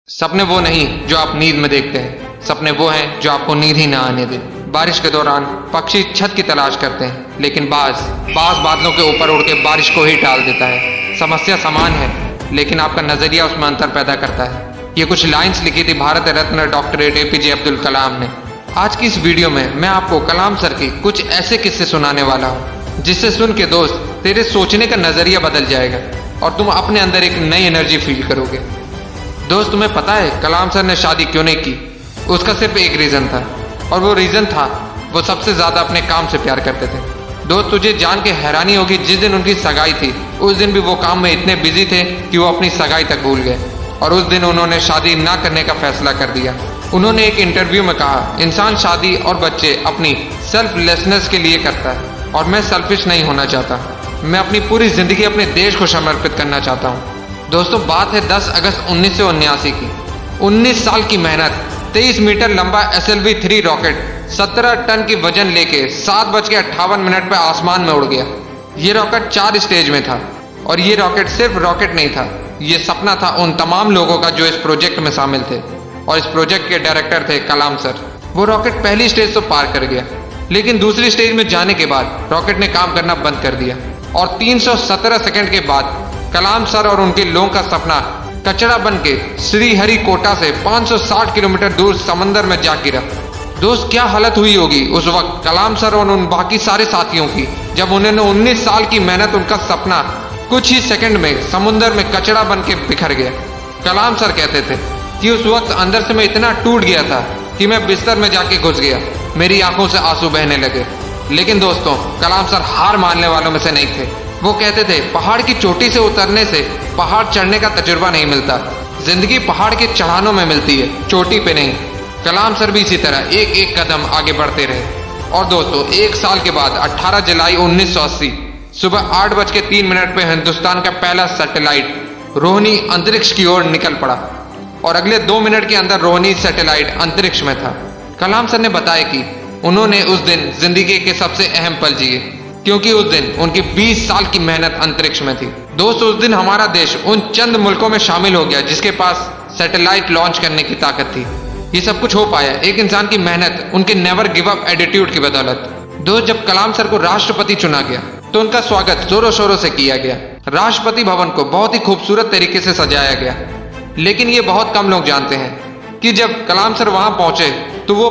सपने वो नहीं जो आप नींद में देखते हैं, सपने वो हैं जो आपको नींद ही ना आने दे। बारिश के दौरान पक्षी छत की तलाश करते हैं, लेकिन बाज बादलों के ऊपर उड़ के बारिश को ही टाल देता है। समस्या समान है, लेकिन आपका नजरिया उसमें अंतर पैदा करता है। ये कुछ लाइंस लिखी थी भारत रत्न डॉक्टर APJ अब्दुल कलाम ने। आज की इस वीडियो में मैं आपको कलाम सर की कुछ ऐसे किस्से सुनाने वाला हूँ, जिससे सुन के दोस्त तेरे सोचने का नजरिया बदल जाएगा और तुम अपने अंदर एक नई एनर्जी फील करोगे। दोस्त, तुम्हें पता है कलाम सर ने शादी क्यों नहीं की? उसका सिर्फ एक रीजन था, और वो रीजन था वो सबसे ज्यादा अपने काम से प्यार करते थे। दोस्त, तुझे जान के हैरानी होगी, जिस दिन उनकी सगाई थी उस दिन भी वो काम में इतने बिजी थे कि वो अपनी सगाई तक भूल गए, और उस दिन उन्होंने शादी ना करने का फैसला कर दिया। उन्होंने एक इंटरव्यू में कहा, इंसान शादी और बच्चे अपनी सेल्फलेसनेस के लिए करता है, और मैं सेल्फिश नहीं होना चाहता। मैं अपनी पूरी जिंदगी अपने देश को समर्पित करना चाहता हूँ। दोस्तों, बात है 10 अगस्त 1979 की। 19 साल की मेहनत, 23 मीटर लंबा SLV-3 रॉकेट 17 टन की वजन लेके 7:58 पे आसमान में उड़ गया। ये रॉकेट 4 स्टेज में था, और ये रॉकेट सिर्फ रॉकेट नहीं था, ये सपना था उन तमाम लोगों का जो इस प्रोजेक्ट में शामिल थे, और इस प्रोजेक्ट के डायरेक्टर थे कलाम सर। वो रॉकेट पहली स्टेज तो पार कर गया, लेकिन दूसरी स्टेज में जाने के बाद रॉकेट ने काम करना बंद कर दिया, और 317 सेकंड के बाद कलाम सर और उनके लोगों का सपना कचरा बन के श्रीहरिकोटा से 560 किलोमीटर दूर समंदर में जा गिरा। दोस्त, क्या हालत हुई होगी उस वक्त कलाम सर और उन बाकी सारे साथियों की, जब उन्होंने 19 साल की मेहनत, उनका सपना कुछ ही सेकंड में समुद्र में कचरा बन के बिखर गया। कलाम सर कहते थे कि उस वक्त अंदर से मैं इतना टूट गया था कि मैं बिस्तर में जाके घुस गया, मेरी आंखों से आंसू बहने लगे। लेकिन दोस्तों, कलाम सर हार मानने वालों में से नहीं थे। वो कहते थे, पहाड़ की चोटी से उतरने से पहाड़ चढ़ने का तजुर्बा नहीं मिलता, जिंदगी पहाड़ के चढ़ानों में मिलती है, चोटी पे नहीं। कलाम सर भी इसी तरह एक एक कदम आगे बढ़ते रहे। और दोस्तों, एक साल के बाद 18 जुलाई 1980 सुबह 8:03 पे हिंदुस्तान का पहला सैटेलाइट रोहिणी अंतरिक्ष की ओर निकल पड़ा, और अगले 2 मिनट के अंदर रोहिणी सैटेलाइट अंतरिक्ष में था। कलाम सर ने बताया कि उन्होंने उस दिन जिंदगी के सबसे अहम पल जिए, क्योंकि उस दिन उनकी 20 साल की मेहनत अंतरिक्ष में थी। दोस्त, उस दिन हमारा देश उन चंद मुल्कों में शामिल हो गया जिसके पास सैटेलाइट लॉन्च करने की ताकत थी। ये सब कुछ हो पाया एक इंसान की मेहनत, उनके नेवर गिव अप एटीट्यूड की बदौलत। दोस्त, जब कलाम सर को राष्ट्रपति चुना गया तो उनका स्वागत जोरों शोरों से किया गया। राष्ट्रपति भवन को बहुत ही खूबसूरत तरीके से सजाया गया, लेकिन ये बहुत कम लोग जानते हैं कि जब कलाम सर वहां पहुंचे तो वो